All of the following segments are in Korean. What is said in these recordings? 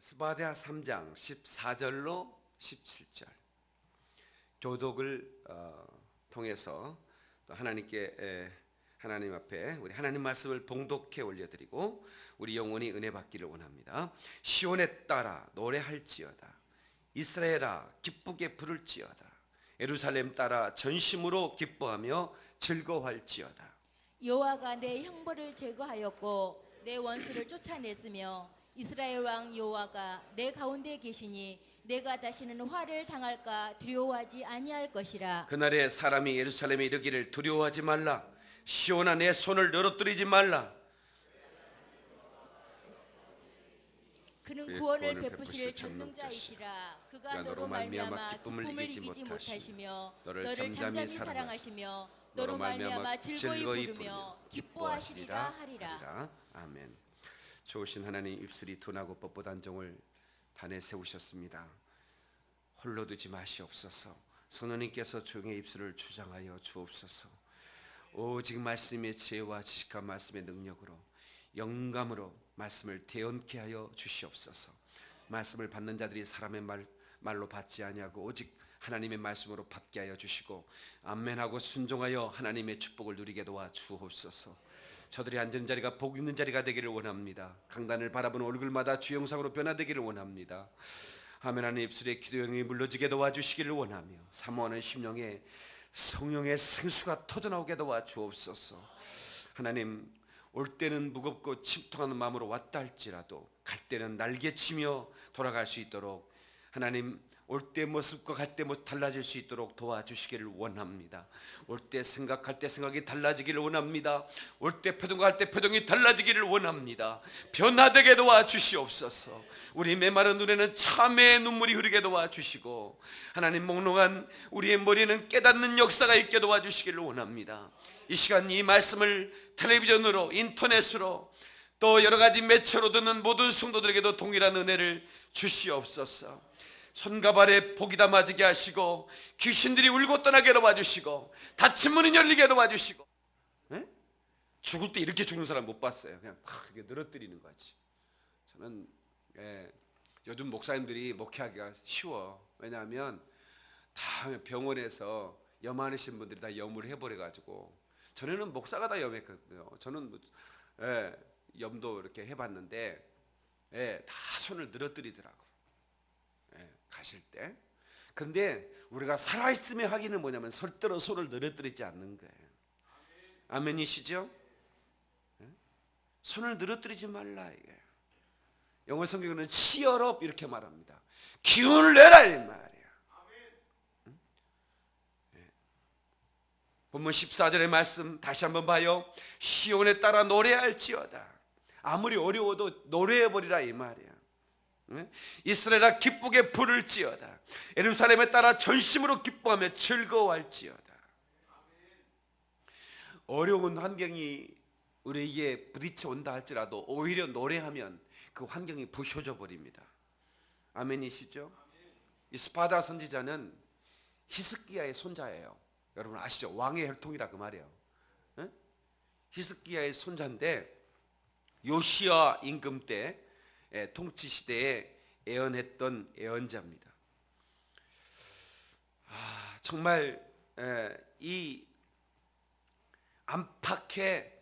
스바랴 3장 14절로 17절 교독을 통해서 또 하나님 앞에 우리 하나님 말씀을 봉독해 올려드리고 우리 영혼이 은혜 받기를 원합니다. 시온에 따라 노래할지어다. 이스라엘아 기쁘게 부를지어다. 예루살렘 따라 전심으로 기뻐하며 즐거워할지어다. 여호와가 내 형벌을 제거하였고 내 원수를 쫓아냈으며 이스라엘 왕 여호와가 내 가운데 계시니 내가 다시는 화를 당할까 두려워하지 아니할 것이라. 그날에 사람이 예루살렘에 이르기를 두려워하지 말라. 시온아 내 손을 늘어뜨리지 말라. 그는 구원을 베푸실 전능자이시라. 그가 너로 말미암아 기쁨을 이기지 못하시며 너를 잠잠히 사랑하시며 너로 말미암아 즐거이 부르며 기뻐하시리라 하리라. 아멘. 좋으신 하나님, 입술이 둔하고 뻣뻣한 종을 단에 세우셨습니다. 홀로 두지 마시옵소서. 성령님께서 종의 입술을 주장하여 주옵소서. 오직 말씀의 지혜와 지식한 말씀의 능력으로 영감으로 말씀을 대언케 하여 주시옵소서. 말씀을 받는 자들이 사람의 말로 받지 아니하고 오직 하나님의 말씀으로 받게 하여 주시고 아멘하고 순종하여 하나님의 축복을 누리게 도와 주옵소서. 저들이 앉은 자리가 복 있는 자리가 되기를 원합니다. 강단을 바라보는 얼굴마다 주 영상으로 변화되기를 원합니다. 아멘. 하나님 입술에 기도형이 물러지게 도와주시기를 원하며 사모하는 심령에 성령의 생수가 터져나오게 도와주옵소서. 하나님, 올 때는 무겁고 침통하는 마음으로 왔다 할지라도 갈 때는 날개치며 돌아갈 수 있도록 하나님, 올 때 모습과 갈 때 모습 달라질 수 있도록 도와주시기를 원합니다. 올 때 생각할 때 생각이 달라지기를 원합니다. 올 때 표정할 때 표정이 달라지기를 원합니다. 변화되게 도와주시옵소서. 우리 메마른 눈에는 참회의 눈물이 흐르게 도와주시고 하나님, 몽롱한 우리의 머리에는 깨닫는 역사가 있게 도와주시기를 원합니다. 이 시간 이 말씀을 텔레비전으로 인터넷으로 또 여러 가지 매체로 듣는 모든 성도들에게도 동일한 은혜를 주시옵소서. 손과 발에 복이 담아지게 하시고 귀신들이 울고 떠나게 도와주시고 닫힌 문이 열리게 도와주시고. 죽을 때 이렇게 죽는 사람 못 봤어요. 그냥 이렇게 늘어뜨리는 거지. 저는 요즘 목사님들이 목회하기가 쉬워. 왜냐하면 다 병원에서 염하신 분들이 다 염을 해버려가지고. 전에는 목사가 다 염했거든요. 저는 염도 이렇게 해봤는데 다 손을 늘어뜨리더라고. 가실 때. 그런데 우리가 살아있으며 하기는 뭐냐면 절대로 손을 늘어뜨리지 않는 거예요. 아멘이시죠? 손을 늘어뜨리지 말라 이게. 영어 성경에는 cheer up 이렇게 말합니다. 기운을 내라 이 말이야. 본문 14절의 말씀 다시 한번 봐요. 시온에 따라 노래할지어다. 아무리 어려워도 노래해버리라 이 말이야. 이스라엘아 기쁘게 부를지어다. 예루살렘에 따라 전심으로 기뻐하며 즐거워할지어다. 어려운 환경이 우리에게 부딪혀 온다 할지라도 오히려 노래하면 그 환경이 부셔져 버립니다. 아멘이시죠? 이 스바랴 선지자는 히스기야의 손자예요. 여러분 아시죠? 왕의 혈통이라 그 말이에요. 히스기야의 손자인데 요시야 임금 때 통치 시대에 예언했던 예언자입니다. 정말 이 안팎의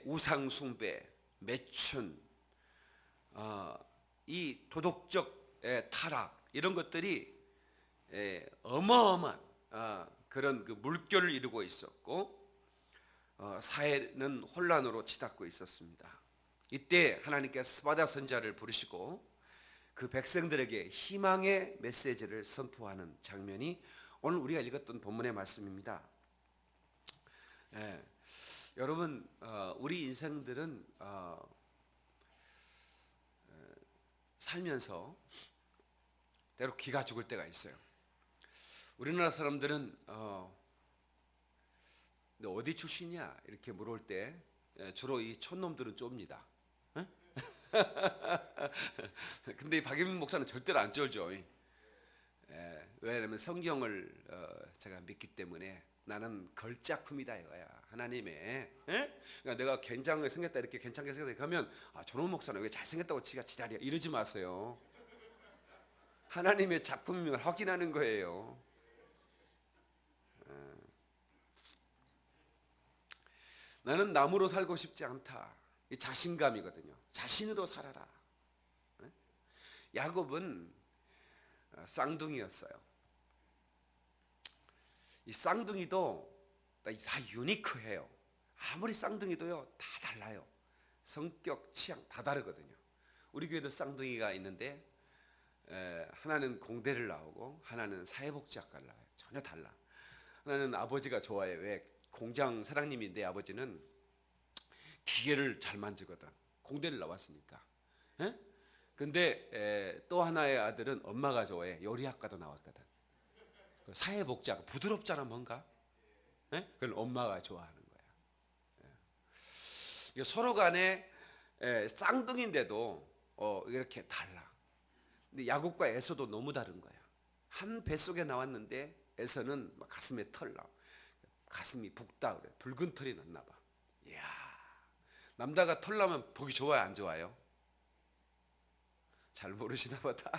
우상 숭배, 매춘, 이 도덕적 타락 이런 것들이 어마어마한 그런 그 물결을 이루고 있었고 사회는 혼란으로 치닫고 있었습니다. 이때 하나님께서 스바랴 선지자를 부르시고 그 백성들에게 희망의 메시지를 선포하는 장면이 오늘 우리가 읽었던 본문의 말씀입니다. 여러분, 우리 인생들은 살면서 때로 기가 죽을 때가 있어요. 우리나라 사람들은 너 어디 출신이야? 이렇게 물어볼 때 주로 이 촌놈들은 좁니다. 근데 이 박예민 목사는 절대로 안 쫄죠. 왜냐하면 성경을 제가 믿기 때문에 나는 걸작품이다 이거야. 하나님의. 예? 그러니까 내가 괜찮게 생겼다 이렇게 괜찮게 생겼다 그러면 저놈 목사는 왜 잘생겼다고 지가 지랄이야 이러지 마세요. 하나님의 작품임을 확인하는 거예요. 나는 남으로 살고 싶지 않다. 이 자신감이거든요. 자신으로 살아라. 야곱은 쌍둥이였어요. 이 쌍둥이도 다 유니크해요. 아무리 쌍둥이도요 다 달라요. 성격, 취향 다 다르거든요. 우리 교회도 쌍둥이가 있는데 하나는 공대를 나오고 하나는 사회복지학과를 나와요. 전혀 달라. 하나는 아버지가 좋아해. 왜? 공장 사장님인데 아버지는 기계를 잘 만지거든. 공대를 나왔으니까. 에? 근데 또 하나의 아들은 엄마가 좋아해. 요리학과도 나왔거든. 사회복지학과 부드럽잖아 뭔가. 그걸 엄마가 좋아하는 거야. 이게 서로 간에 쌍둥이인데도 이렇게 달라. 근데 야곱과 에서도 너무 다른 거야. 한 뱃속에 나왔는데 에서는 막 가슴에 털 나. 가슴이 붓다 그래. 붉은 털이 났나 봐. 이야. 남자가 털 나면 보기 좋아요, 안 좋아요? 잘 모르시나 보다.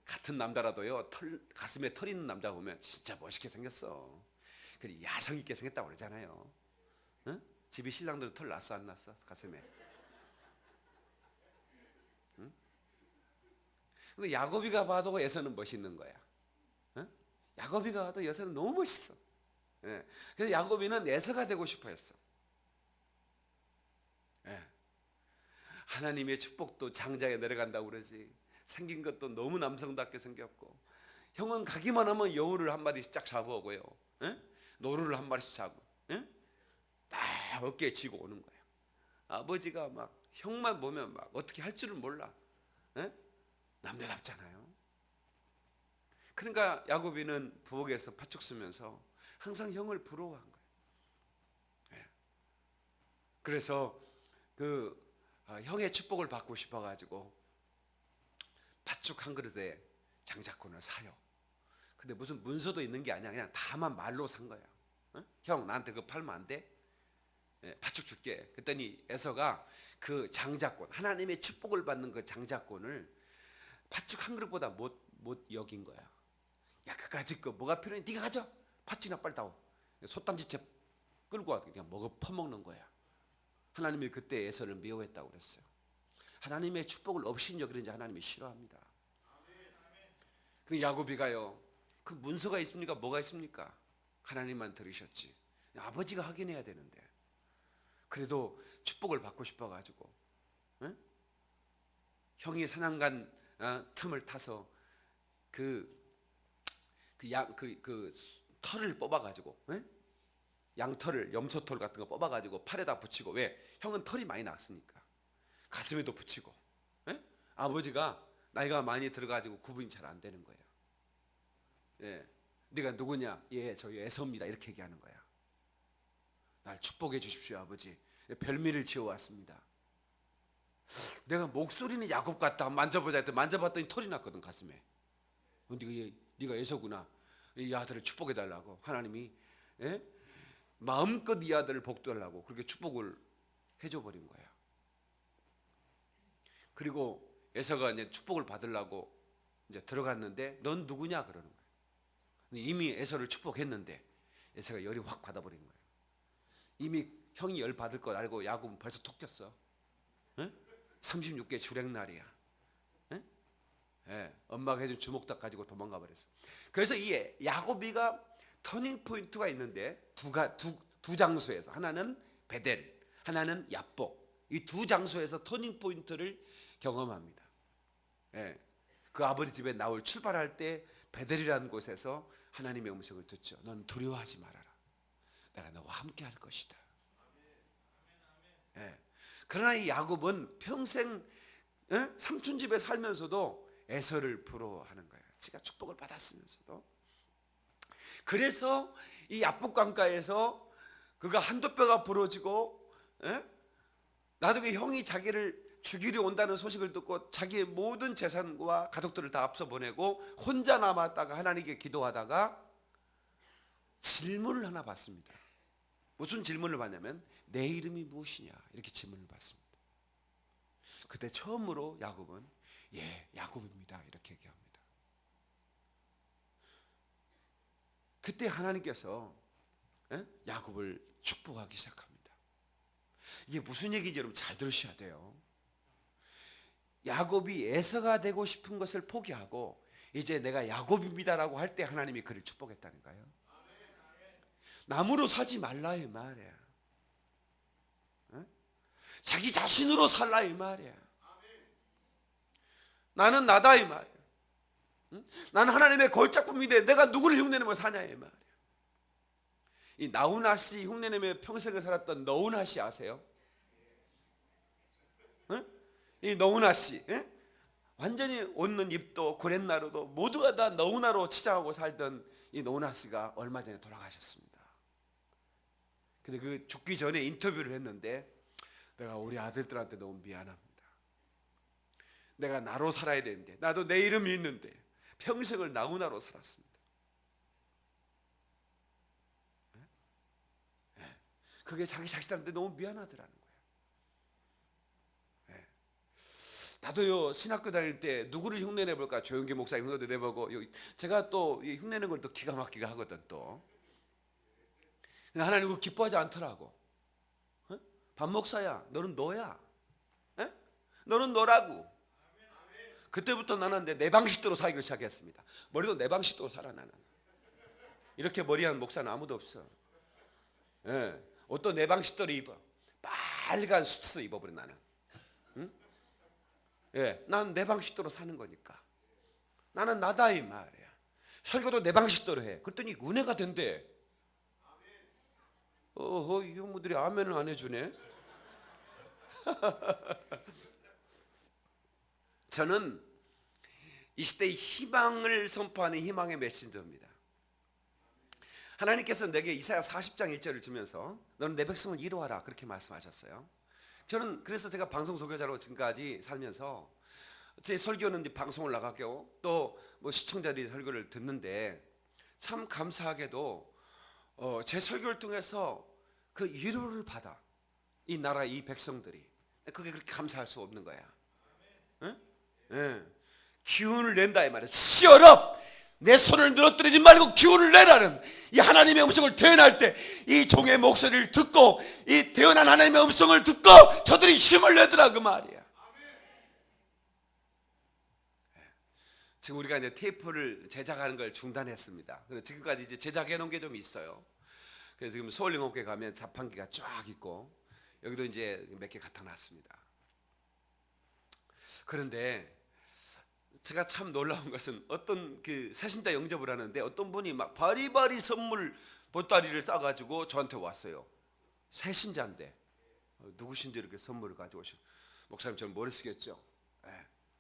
같은 남자라도요, 가슴에 털 있는 남자 보면 진짜 멋있게 생겼어. 그리고 야성 있게 생겼다고 그러잖아요. 응? 집이 신랑들은 털 났어, 안 났어? 가슴에. 응? 근데 야곱이가 봐도 에서는 멋있는 거야. 응? 야곱이가 봐도 에서는 너무 멋있어. 예. 그래서 야곱이는 에서가 되고 싶어 했어. 예. 하나님의 축복도 장자에 내려간다고 그러지. 생긴 것도 너무 남성답게 생겼고, 형은 가기만 하면 여우를 한 마리씩 쫙 잡아오고요, 예? 노루를 한 마리씩 잡고, 예? 딱 어깨에 쥐고 오는 거야. 아버지가 막 형만 보면 막 어떻게 할 줄을 몰라. 예? 남자답잖아요. 그러니까 야곱이는 부엌에서 팥죽 쓰면서 항상 형을 부러워한 거예요. 예. 그래서 형의 축복을 받고 싶어가지고 팥죽 한 그릇에 장자권을 사요. 근데 무슨 문서도 있는 게 아니야. 그냥 다만 말로 산 거야. 형 나한테 그거 팔면 안 돼? 팥죽 줄게. 그랬더니 에서가 그 장자권, 하나님의 축복을 받는 그 장자권을 팥죽 한 그릇보다 못 여긴 거야. 야, 그까짓 거 뭐가 필요해? 네가 가져. 팥죽이나 빨리 따오. 솥단지채 끌고 와서 그냥 퍼먹는 거야. 하나님이 그때 에서를 미워했다고 그랬어요. 하나님의 축복을 업신여기는지 하나님이 싫어합니다. 그 야곱이가요, 그 문서가 있습니까? 뭐가 있습니까? 하나님만 들으셨지. 아버지가 확인해야 되는데. 그래도 축복을 받고 싶어가지고, 응? 형이 사냥간 틈을 타서 털을 뽑아가지고, 응? 양털을, 염소털 같은 거 뽑아가지고 팔에다 붙이고, 왜? 형은 털이 많이 났으니까. 가슴에도 붙이고. 에? 아버지가 나이가 많이 들어가지고 구분이 잘 안 되는 거예요. 예, 네가 누구냐? 예, 저희 에서입니다. 이렇게 얘기하는 거야. 날 축복해 주십시오, 아버지. 별미를 지어왔습니다. 내가 목소리는 야곱 같다. 만져보자 했더니 만져봤더니 털이 났거든, 가슴에. 네가 에서구나. 이 아들을 축복해 달라고 하나님이, 예? 마음껏 이 아들을 복도하려고 그렇게 축복을 해줘 버린 거야. 그리고 에서가 이제 축복을 받으려고 이제 들어갔는데 넌 누구냐 그러는 거예요. 이미 에서를 축복했는데 에서가 열이 확 받아버린 거예요. 이미 형이 열 받을 걸 알고 야곱은 벌써 톡 꼈어. 36개 주랭날이야. 예, 엄마가 해준 주먹닭 가지고 도망가 버렸어. 그래서 이 야곱이가 터닝 포인트가 있는데 두 장소에서, 하나는 베델, 하나는 야복. 이 두 장소에서 터닝 포인트를 경험합니다. 예, 그 아버지 집에 나올 출발할 때 베델이라는 곳에서 하나님의 음성을 듣죠. 넌 두려워하지 말아라. 내가 너와 함께 할 것이다. 예. 그러나 이 야곱은 평생 삼촌 집에 살면서도 에서를 부러워하는 거예요. 지가 축복을 받았으면서도. 그래서 이 야복강가에서 그가 한두 뼈가 부러지고, 나중에 형이 자기를 죽이려 온다는 소식을 듣고 자기의 모든 재산과 가족들을 다 앞서 보내고 혼자 남았다가 하나님께 기도하다가 질문을 하나 받습니다. 무슨 질문을 받냐면 내 이름이 무엇이냐 이렇게 질문을 받습니다. 그때 처음으로 야곱은 예, 야곱입니다 이렇게 얘기합니다. 그때 하나님께서 야곱을 축복하기 시작합니다. 이게 무슨 얘기인지 여러분 잘 들으셔야 돼요. 야곱이 에서가 되고 싶은 것을 포기하고 이제 내가 야곱입니다라고 할 때 하나님이 그를 축복했다니까요. 남으로 살지 말라 이 말이야. 자기 자신으로 살라 이 말이야. 나는 나다 이 말이야. 나는 하나님의 걸작품인데 내가 누구를 흉내내며 사냐 이 말이야. 이 나훈아 씨 흉내내며 평생을 살았던 너훈아 씨 아세요? 이 너훈아 씨 완전히 웃는 입도 구렛나루도 모두가 다 너훈아로 치장하고 살던 이 너훈아 씨가 얼마 전에 돌아가셨습니다. 근데 그 죽기 전에 인터뷰를 했는데 내가 우리 아들들한테 너무 미안합니다. 내가 나로 살아야 되는데 나도 내 이름이 있는데 평생을 나훈아로 살았습니다. 그게 자기 자식들한테 너무 미안하더라는 거예요. 나도요 신학교 다닐 때 누구를 흉내내 볼까 조영기 목사님 흉내도 내보고 제가 또 흉내내는 걸 또 기가 막히게 하거든 또. 근데 하나님 그거 기뻐하지 않더라고. 밥 목사야 너는 너야. 너는 너라고. 그때부터 나는 내 방식대로 살기 시작했습니다. 머리도 내 방식대로 살아 나는. 이렇게 머리한 목사는 아무도 없어. 옷도 내 방식대로 입어. 빨간 수트 입어버려 나는. 난 내 방식대로 사는 거니까. 나는 나다 이 말이야. 설교도 내 방식대로 해. 그랬더니 은혜가 된대. 이 형무들이 아멘을 안 해주네. 저는 이 시대의 희망을 선포하는 희망의 메신저입니다. 하나님께서 내게 이사야 40장 1절을 주면서 너는 내 백성을 이루어라 그렇게 말씀하셨어요. 저는 그래서 제가 방송 소개자로 지금까지 살면서 제 설교는 이제 방송을 나가고 또 뭐 시청자들이 설교를 듣는데 참 감사하게도 제 설교를 통해서 그 위로를 받아 이 나라 이 백성들이. 그게 그렇게 감사할 수 없는 거야. 기운을 낸다 이 말이야. 시어럽 내 손을 늘어뜨리지 말고 기운을 내라는 이 하나님의 음성을 대언할 때 이 종의 목소리를 듣고 이 대언한 하나님의 음성을 듣고 저들이 힘을 내더라 그 말이야. 지금 우리가 이제 테이프를 제작하는 걸 중단했습니다. 그래서 지금까지 이제 제작해 놓은 게 좀 있어요. 그래서 지금 서울영업교회 가면 자판기가 쫙 있고 여기도 이제 몇 개 갖다 놨습니다. 그런데 제가 참 놀라운 것은 어떤 그 새신자 영접을 하는데 어떤 분이 막 바리바리 선물 보따리를 싸가지고 저한테 왔어요. 새신자인데 누구신지 이렇게 선물을 가지고 오신 목사님 저는 모르시겠죠?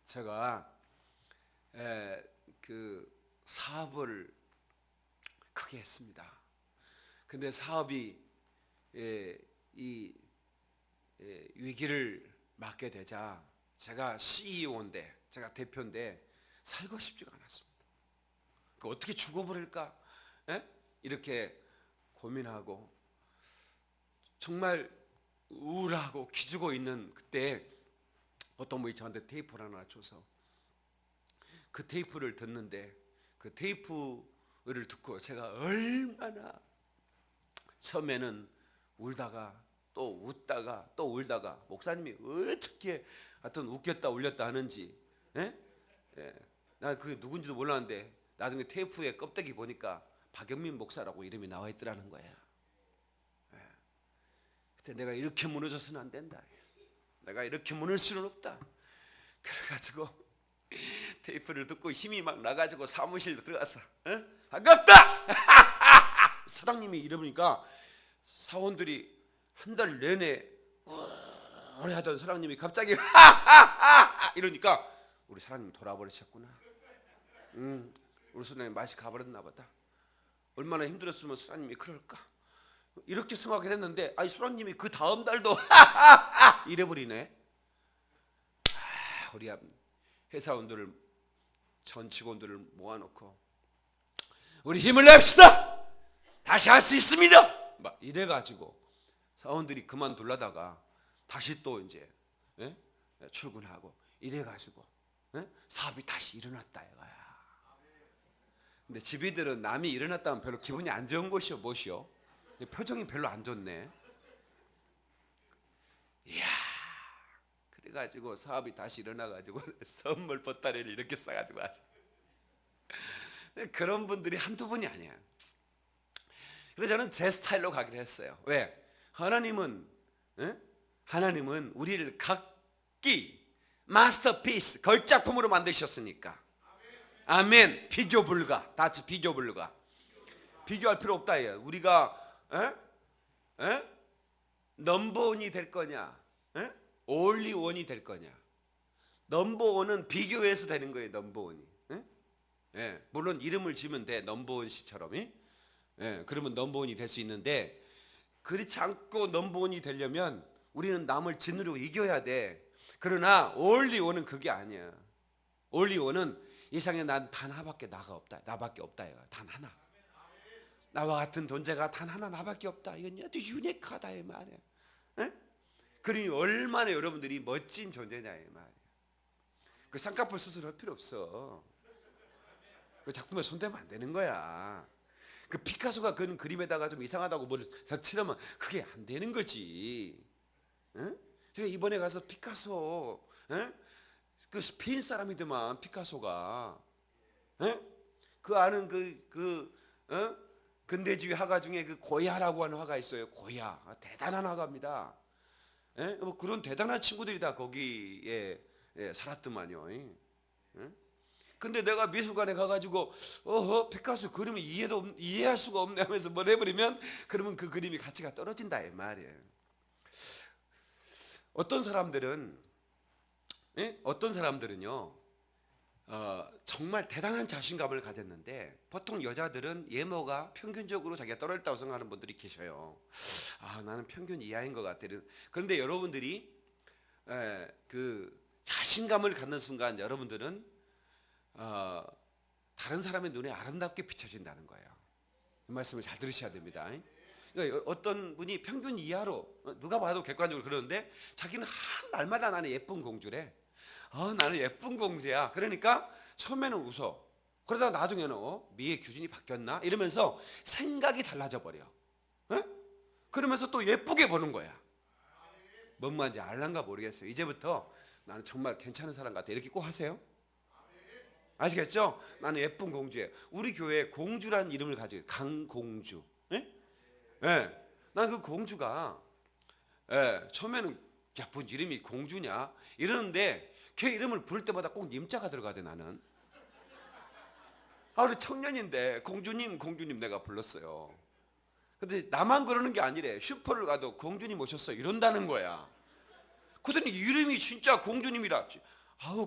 제가 그 사업을 크게 했습니다. 근데 사업이 위기를 맞게 되자 제가 CEO인데 제가 대표인데 살고 싶지가 않았습니다. 그 어떻게 죽어버릴까? 이렇게 고민하고 정말 우울하고 기죽어 있는 그때 어떤 분이 저한테 테이프를 하나 줘서 그 테이프를 듣는데 그 테이프를 듣고 제가 얼마나 처음에는 울다가 또 웃다가 또 울다가 목사님이 어떻게 하여튼 웃겼다 울렸다 하는지 난 그게 누군지도 몰랐는데 나중에 테이프에 껍데기 보니까 박영민 목사라고 이름이 나와 있더라는 거야. 그때 내가 이렇게 무너져서는 안 된다. 내가 이렇게 무너질 수는 없다. 그래가지고 테이프를 듣고 힘이 막 나가지고 사무실로 들어가서 반갑다! 사장님이 이러니까 사원들이 한 달 내내 오래 하던 사장님이 갑자기 이러니까 우리 사장님 돌아버리셨구나. 우리 사장님 맛이 가버렸나 보다. 얼마나 힘들었으면 사장님이 그럴까. 이렇게 생각을 했는데 아이 사장님이 그 다음 달도 이래버리네. 우리 회사원들을 전 직원들을 모아놓고 우리 힘을 냅시다. 다시 할 수 있습니다. 막 이래가지고 사원들이 그만 둘라다가 다시 또 이제 출근하고 이래가지고 사업이 다시 일어났다 이거야. 근데 집이들은 남이 일어났다면 별로 기분이 안 좋은 것이요 뭐시요? 표정이 별로 안 좋네. 이야, 그래가지고 사업이 다시 일어나가지고 선물 보따리를 이렇게 싸가지고 왔어. 그런 분들이 한두 분이 아니야. 그래서 저는 제 스타일로 가기로 했어요. 왜? 하나님은 우리를 각기 마스터피스 걸작품으로 만드셨으니까. 아멘. 비교 불가. 다 같이 비교 불가. 비교할 필요 없다. 우리가 넘버원이 될 거냐, 올리원이 될 거냐. 넘버원은 비교해서 되는 거예요. 넘버원이. 물론 이름을 지으면 돼. 넘버원 씨처럼. 그러면 넘버원이 될 수 있는데, 그렇지 않고 넘버원이 되려면 우리는 남을 진으로 이겨야 돼. 그러나 올리원은 그게 아니야. 올리원은 이 세상에 난 단 하나밖에 나밖에 없다. 단 하나. 나와 같은 존재가 단 하나 나밖에 없다. 이건 아주 유니크하다 이 말이야. 그러니 얼마나 여러분들이 멋진 존재냐 이 말이야. 그 쌍꺼풀 수술할 필요 없어. 그 작품에 손대면 안 되는 거야. 그 피카소가 그린 그림에다가 좀 이상하다고 뭘 덧칠하면 그게 안 되는 거지. 제가 이번에 가서 피카소, 그 스페인 사람이더만 피카소가, 그 아는 근대주의 화가 중에 그 고야라고 하는 화가 있어요. 고야, 대단한 화가입니다. 뭐 그런 대단한 친구들이 다 거기에 살았더만요. 근데 내가 미술관에 가가지고 피카소 그림을 이해할 수가 없네 하면서 뭘 해버리면 그러면 그 그림이 가치가 떨어진다 이 말이에요. 어떤 사람들은요 정말 대단한 자신감을 가졌는데, 보통 여자들은 외모가 평균적으로 자기가 떨어졌다고 생각하는 분들이 계셔요. 나는 평균 이하인 것 같아. 그런데 여러분들이 그 자신감을 갖는 순간 여러분들은 다른 사람의 눈에 아름답게 비춰진다는 거예요. 이 말씀을 잘 들으셔야 됩니다. 그러니까 어떤 분이 평균 이하로 누가 봐도 객관적으로 그러는데 자기는 한 날마다 나는 예쁜 공주래. 나는 예쁜 공주야. 그러니까 처음에는 웃어. 그러다가 나중에는 미의 기준이 바뀌었나? 이러면서 생각이 달라져 버려. 그러면서 또 예쁘게 보는 거야. 뭔 말인지 알란가 모르겠어요. 이제부터 나는 정말 괜찮은 사람 같아. 이렇게 꼭 하세요. 아시겠죠? 나는 예쁜 공주예요. 우리 교회에 공주라는 이름을 가지고 강공주. 난 그 공주가 처음에는 뭔 이름이 공주냐 이러는데 걔 이름을 부를 때마다 꼭 님자가 들어가대. 나는 우리 청년인데 공주님 내가 불렀어요. 근데 나만 그러는 게 아니래. 슈퍼를 가도 공주님 오셨어 이런다는 거야. 그랬더니 이름이 진짜 공주님이라.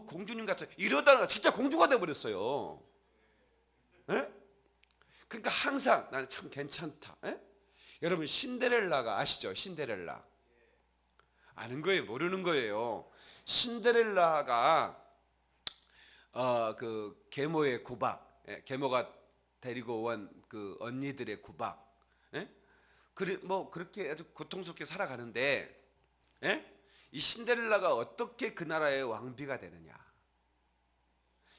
공주님 같아. 이러다가 진짜 공주가 돼버렸어요. 그러니까 항상 나는 참 괜찮다. 여러분 신데렐라가 아시죠? 신데렐라 아는 거예요? 모르는 거예요? 신데렐라가 그 계모의 구박, 계모가 데리고 온 그 언니들의 구박, 뭐 그렇게 아주 고통스럽게 살아가는데, 이 신데렐라가 어떻게 그 나라의 왕비가 되느냐,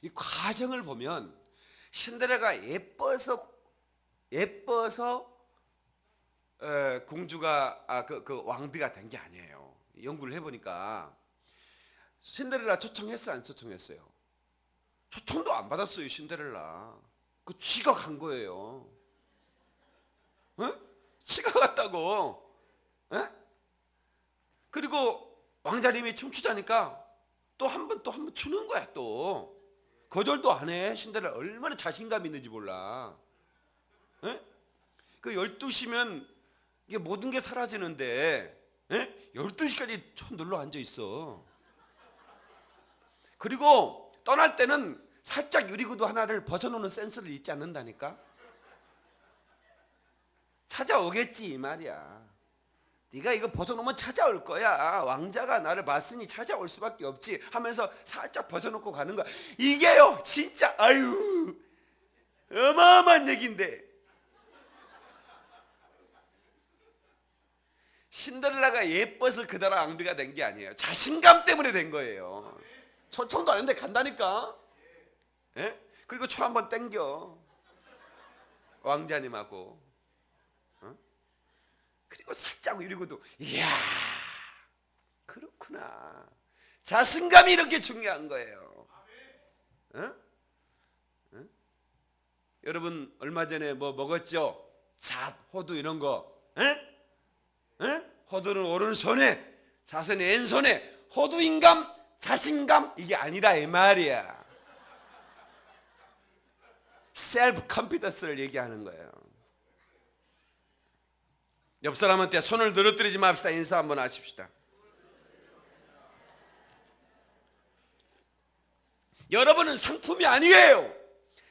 이 과정을 보면 신데렐라가 예뻐서 공주가 그 왕비가 된 게 아니에요. 연구를 해보니까 신데렐라 초청했어 안 초청했어요? 초청도 안 받았어요. 신데렐라 그 지가 간 거예요. 지가 갔다고. 그리고 왕자님이 춤추자니까 또 한 번 추는 거야. 또 거절도 안 해. 신데렐라 얼마나 자신감 있는지 몰라. 그 12시면 이게 모든 게 사라지는데 12시까지 쳐 눌러 앉아 있어. 그리고 떠날 때는 살짝 유리구두 하나를 벗어놓는 센스를 잊지 않는다니까. 찾아오겠지 이 말이야. 네가 이거 벗어놓으면 찾아올 거야. 왕자가 나를 봤으니 찾아올 수밖에 없지 하면서 살짝 벗어놓고 가는 거야. 이게요 진짜 아유 어마어마한 얘기인데 신데렐라가 예뻐서 그다라 앙비가 된 게 아니에요. 자신감 때문에 된 거예요. 초청도 안 했는데 간다니까. 예? 그리고 초 한번 땡겨 왕자님하고. 어? 그리고 살짝 이러고도 이야 그렇구나. 자신감이 이렇게 중요한 거예요. 어? 어? 여러분 얼마 전에 뭐 먹었죠? 잣, 호두 이런 거. 에? 에? 호두는 오른손에, 잣은 왼손에. 호두인감, 자신감 이게 아니라 이 말이야. 셀프 컨피던스를 얘기하는 거예요. 옆 사람한테 손을 늘어뜨리지 맙시다. 인사 한번 하십시다. 여러분은 상품이 아니에요.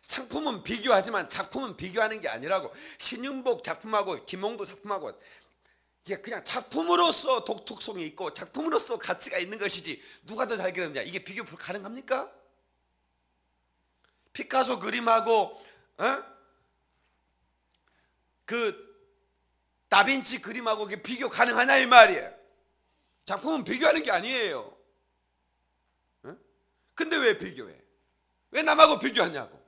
상품은 비교하지만 작품은 비교하는 게 아니라고. 신윤복 작품하고 김홍도 작품하고 이게 그냥 작품으로서 독특성이 있고 작품으로서 가치가 있는 것이지 누가 더 잘 그렸느냐 이게 비교 가능합니까? 피카소 그림하고 그 다빈치 그림하고 이게 비교 가능하냐 이 말이에요. 작품은 비교하는 게 아니에요. 근데 왜 비교해? 왜 남하고 비교하냐고.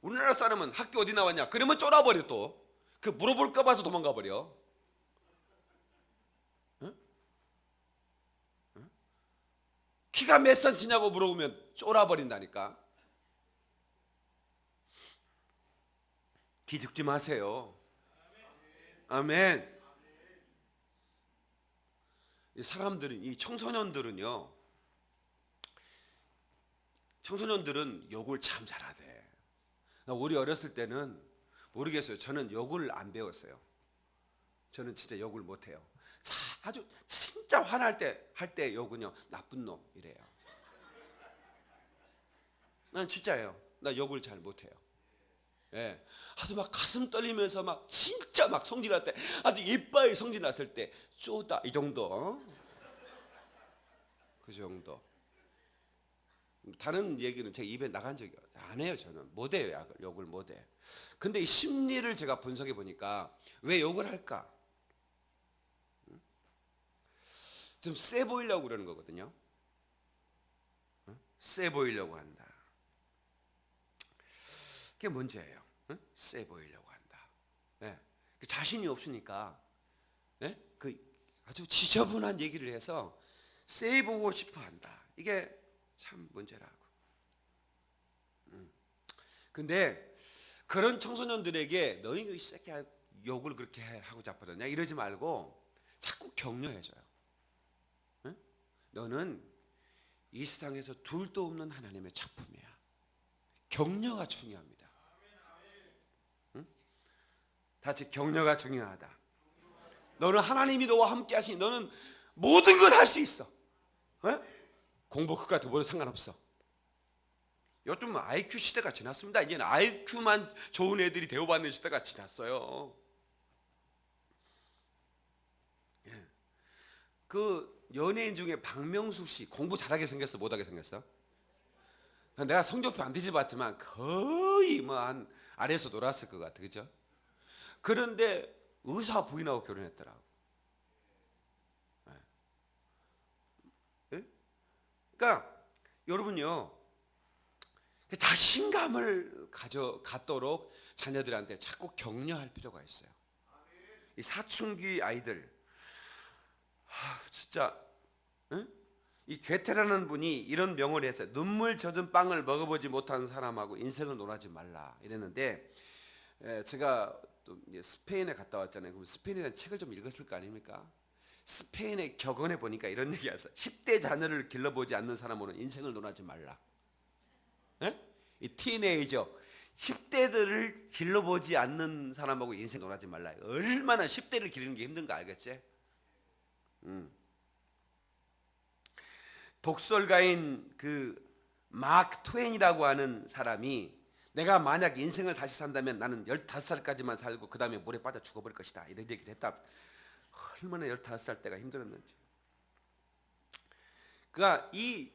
우리나라 사람은 학교 어디 나왔냐? 그러면 쫄아버려 또. 그 물어볼까 봐서 도망가 버려. 키가 몇 센치냐고 물어보면 쫄아버린다니까. 기죽지 마세요. 아멘. 이 사람들은, 이 청소년들은 욕을 참 잘하대. 우리 어렸을 때는 모르겠어요. 저는 욕을 안 배웠어요. 저는 진짜 욕을 못해요. 아주 진짜 화날 때 할 때 욕은요 나쁜 놈 이래요. 난 진짜예요. 나 욕을 잘 못해요. 예, 아주 막 가슴 떨리면서 막 진짜 막 성질날 때, 아주 이빨 성질났을 때 쪼다 이 정도. 그 정도. 다른 얘기는 제 입에 나간 적이 안 해요. 저는 못해요. 욕을 못해. 근데 이 심리를 제가 분석해 보니까 왜 욕을 할까? 좀 세 보이려고 그러는 거거든요. 세 보이려고 한다. 그게 문제예요. 세 보이려고 한다. 네. 자신이 없으니까 그 아주 지저분한 얘기를 해서 세 보고 싶어 한다. 이게 참 문제라고. 근데 그런 청소년들에게 너희 이 새끼야 욕을 그렇게 하고 자빠졌냐 이러지 말고 자꾸 격려해줘요. 너는 이 세상에서 둘도 없는 하나님의 작품이야. 격려가 중요합니다. 다 같이 격려가 중요하다. 너는 하나님이 너와 함께 하시니 너는 모든 걸 할 수 있어. 공부 그거 같은 거 상관없어. 요즘 IQ 시대가 지났습니다. 이제는 IQ만 좋은 애들이 대우받는 시대가 지났어요. 그 연예인 중에 박명수 씨 공부 잘하게 생겼어, 못하게 생겼어? 내가 성적표 안 뒤집어봤지만 거의 뭐 한 아래에서 놀았을 것 같아, 그죠? 그런데 의사 부인하고 결혼했더라고. 그러니까 여러분요, 자신감을 갖도록 자녀들한테 자꾸 격려할 필요가 있어요. 이 사춘기 아이들, 진짜 이 괴테라는 분이 이런 명언을 했어요. 눈물 젖은 빵을 먹어보지 못한 사람하고 인생을 논하지 말라 이랬는데, 제가 또 스페인에 갔다 왔잖아요. 그럼 스페인에 대한 책을 좀 읽었을 거 아닙니까? 스페인의 격언에 보니까 이런 얘기였어요. 10대 자녀를 길러보지 않는 사람으로는 인생을 논하지 말라. 이 티네이저 10대들을 길러보지 않는 사람하고 인생 논하지 말라. 얼마나 10대를 기르는 게 힘든 거 알겠지? 독설가인 그 마크 트웨인이라고 하는 사람이 내가 만약 인생을 다시 산다면 나는 15살까지만 살고 그 다음에 물에 빠져 죽어버릴 것이다 이런 얘기를 했다. 얼마나 15살 때가 힘들었는지. 그러니까 이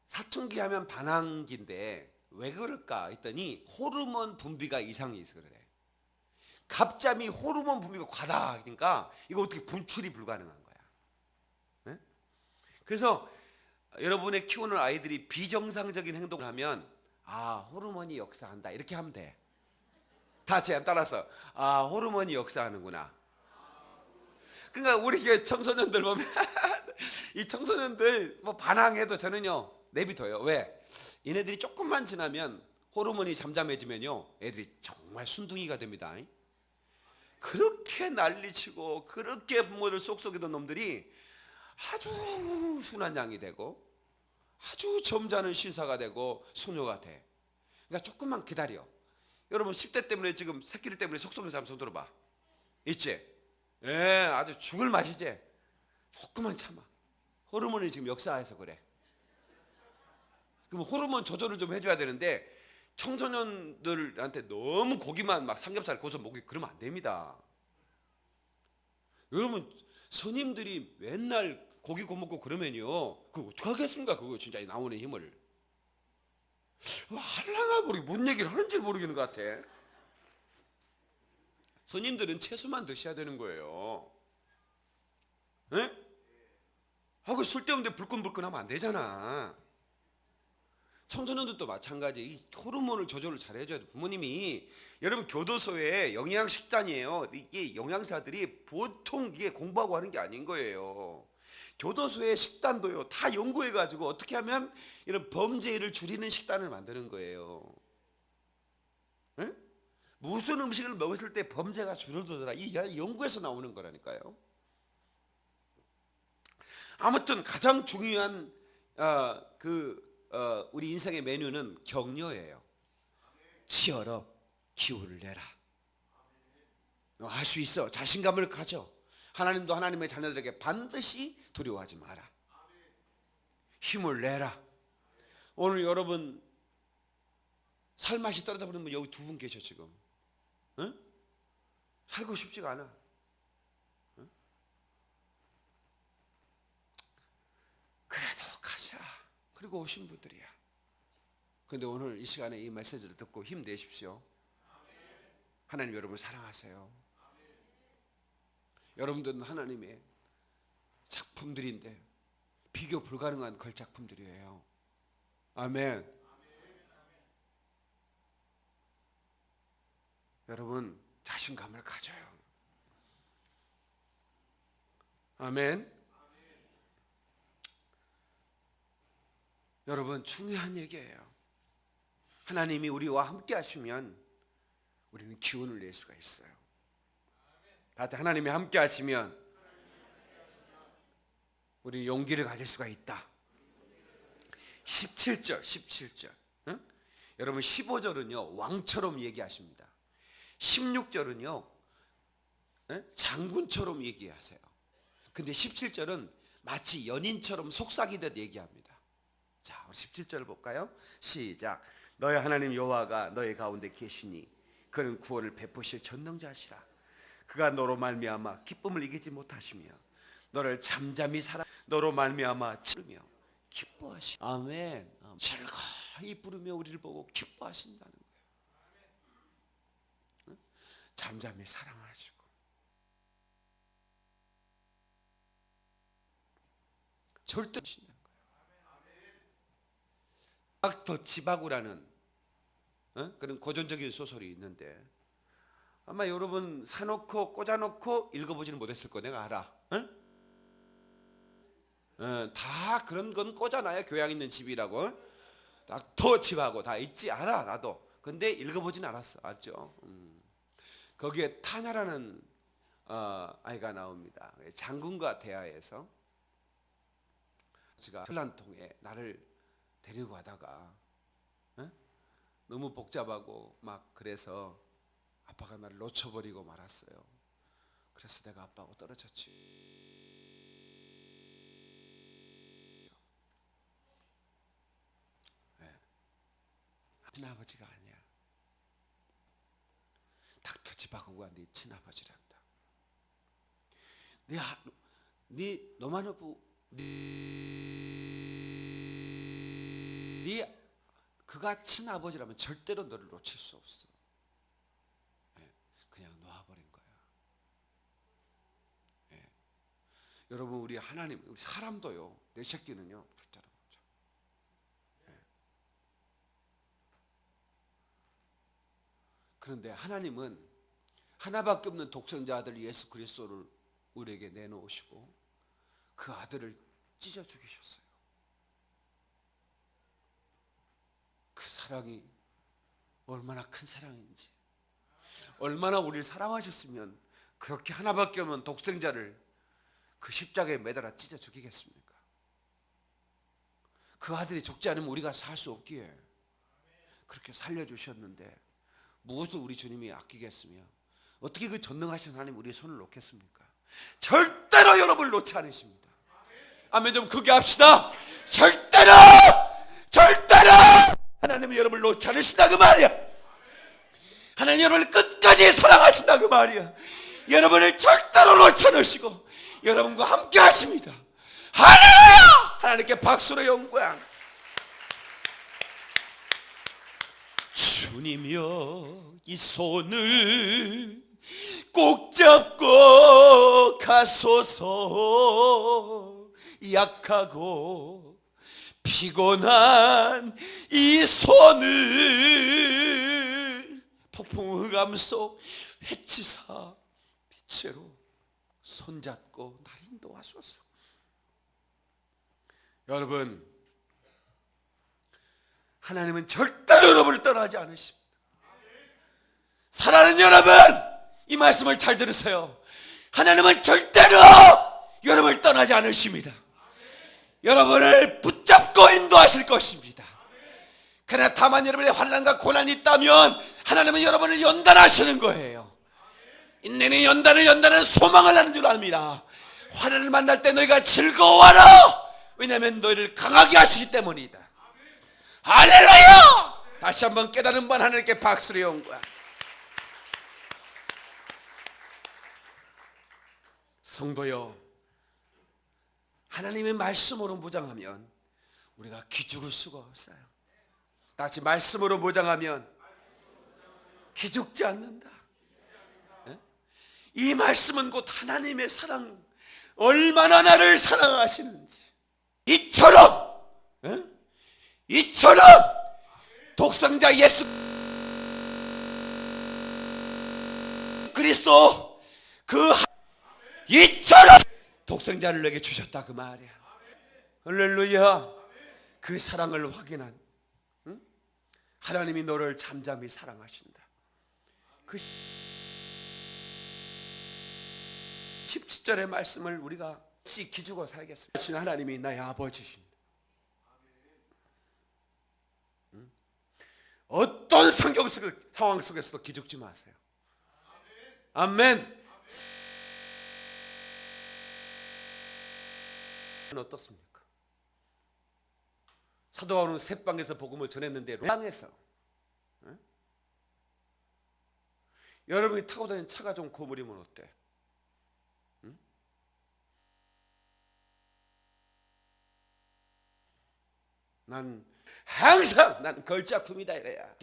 사춘기 하면 반항기인데 왜 그럴까 했더니 호르몬 분비가 이상이 있어 그래. 갑자기 호르몬 분비가 과다하니까 이거 어떻게 분출이 불가능한 거야. 네? 그래서 여러분의 키우는 아이들이 비정상적인 행동을 하면 호르몬이 역사한다 이렇게 하면 돼. 다 제 따라서 호르몬이 역사하는구나. 그러니까 우리 청소년들 보면 이 청소년들 뭐 반항해도 저는요 내비둬요. 왜? 얘네들이 조금만 지나면 호르몬이 잠잠해지면요 애들이 정말 순둥이가 됩니다. 그렇게 난리치고 그렇게 부모들 쏙쏙이던 놈들이 아주 순한 양이 되고 아주 점잖은 신사가 되고 수녀가 돼. 그러니까 조금만 기다려. 여러분 10대 때문에 지금 새끼들 때문에 속속인 사람 손 들어봐. 있지? 예, 아주 죽을 맛이지. 조금만 참아. 호르몬이 지금 역사해서 그래. 그럼 호르몬 조절을 좀 해줘야 되는데 청소년들한테 너무 고기만 막 삼겹살 고소 먹이 그러면 안 됩니다. 여러분 스님들이 맨날 고기 구워 먹고 그러면요 그거 어떡하겠습니까? 그거 진짜 나오는 힘을 할랑아 모르게 뭔 얘기를 하는지 모르겠는 것 같아. 스님들은 채소만 드셔야 되는 거예요. 예? 하고 쓸데없는데 불끈불끈하면 안 되잖아. 청소년들도 마찬가지. 이 호르몬을 조절을 잘 해줘야 돼. 부모님이 여러분 교도소에 영양식단이에요. 이게 영양사들이 보통 이게 공부하고 하는 게 아닌 거예요. 교도소의 식단도요 다 연구해가지고 어떻게 하면 이런 범죄를 줄이는 식단을 만드는 거예요. 에? 무슨 음식을 먹었을 때 범죄가 줄어들더라. 이 연구에서 나오는 거라니까요. 아무튼 가장 중요한 우리 인생의 메뉴는 격려예요. 치열어 기운을 내라. 너 할 수 있어. 자신감을 가져. 하나님도 하나님의 자녀들에게 반드시 두려워하지 마라. 힘을 내라. 오늘 여러분 살맛이 떨어져 버리는 분 여기 두 분 계셔 지금. 응? 살고 싶지가 않아. 응? 그래도 가자. 그리고 오신 분들이야. 그런데 오늘 이 시간에 이 메시지를 듣고 힘내십시오. 하나님 여러분을 사랑하세요. 여러분들은 하나님의 작품들인데 비교 불가능한 걸작품들이에요. 아멘. 여러분 자신감을 가져요. 아멘. 여러분 중요한 얘기예요. 하나님이 우리와 함께 하시면 우리는 기운을 낼 수가 있어요. 다들 하나님이 함께 하시면 우리 용기를 가질 수가 있다. 17절 응? 여러분 15절은요 왕처럼 얘기하십니다. 16절은요 장군처럼 얘기하세요. 근데 17절은 마치 연인처럼 속삭이듯 얘기합니다. 자, 우리 17절 볼까요? 시작. 너의 하나님 여호와가 너의 가운데 계시니 그는 구원을 베푸실 전능자시라. 그가 너로 말미암아 기쁨을 이기지 못하시며 너를 잠잠히 살아 너로 말미암아 치르며 기뻐하시. 아멘. 즐거이 부르며 우리를 보고 기뻐하신다는 거예요. 잠잠히 사랑하시고 절대 하신다는 거예요. 닥터 지바고라는 그런 고전적인 소설이 있는데 아마 여러분 사놓고 꽂아놓고 읽어보지는 못했을 거 내가 알아. 다 그런 건 꽂아놔야 교양 있는 집이라고. 닥터 집하고 다 있지 알아 나도. 근데 읽어보진 않았어. 알죠? 거기에 타냐라는 아이가 나옵니다. 장군과 대하에서 제가 전란통에 나를 데리고 가다가 너무 복잡하고 막 그래서 아빠가 나를 놓쳐버리고 말았어요. 그래서 내가 아빠하고 떨어졌지. 네. 친아버지가 아니야. 닥터 집하고가 네 친아버지란다. 네 너만 없고 네 그가 친아버지라면 절대로 너를 놓칠 수 없어. 그냥 놓아버려. 여러분, 우리 하나님, 우리 사람도요, 내 새끼는요, 팔자로 보죠. 그런데 하나님은 하나밖에 없는 독생자 아들 예수 그리스도를 우리에게 내놓으시고 그 아들을 찢어 죽이셨어요. 그 사랑이 얼마나 큰 사랑인지, 얼마나 우리를 사랑하셨으면 그렇게 하나밖에 없는 독생자를 그 십자가에 매달아 찢어 죽이겠습니까? 그 아들이 죽지 않으면 우리가 살 수 없기에 그렇게 살려주셨는데 무엇을 우리 주님이 아끼겠으며 어떻게 그 전능하신 하나님 우리의 손을 놓겠습니까? 절대로 여러분을 놓지 않으십니다. 아멘. 좀 크게 합시다. 절대로 하나님은 여러분을 놓지 않으신다 그 말이야. 하나님 여러분을 끝까지 사랑하신다 그 말이야. 여러분을 절대로 놓지 않으시고 여러분과 함께 하십니다. 할렐루야! 하나님께 박수로 영광. 주님이여, 이 손을 꼭 잡고 가소서. 약하고 피곤한 이 손을 폭풍 흑암 속 회치사 빛으로 손잡고 날 인도하소서. 여러분, 하나님은 절대로 여러분을 떠나지 않으십니다. 사랑하는 여러분, 이 말씀을 잘 들으세요. 하나님은 절대로 여러분을 떠나지 않으십니다. 여러분을 붙잡고 인도하실 것입니다. 그러나 다만 여러분의 환난과 고난이 있다면 하나님은 여러분을 연단하시는 거예요. 인내는 연단은 소망을 하는 줄 압니다. 환난을 만날 때 너희가 즐거워하라. 왜냐하면 너희를 강하게 하시기 때문이다. 할렐루야! 다시 한번 깨달은 번 하나님께 박수를 영광. 성도여, 하나님의 말씀으로 무장하면 우리가 기죽을 수가 없어요. 다시 말씀으로 무장하면 기죽지 않는다. 이 말씀은 곧 하나님의 사랑, 얼마나 나를 사랑하시는지. 이처럼 독생자 예수 그리스도 이처럼 독생자를 내게 주셨다 그 말이야. 할렐루야. 그 사랑을 확인한 하나님이 너를 잠잠히 사랑하신다. 그 17절의 말씀을 우리가 기죽어 살겠습니다. 하나님이 나의 아버지신, 어떤 상황 속에서도 기죽지 마세요. 아멘. 어떻습니까? 사도 바울은 새방에서 복음을 전했는데 로망에서 여러분이 타고 다니는 차가 좀 고물이면 어때? 난 항상 난 걸작품이다 이래야.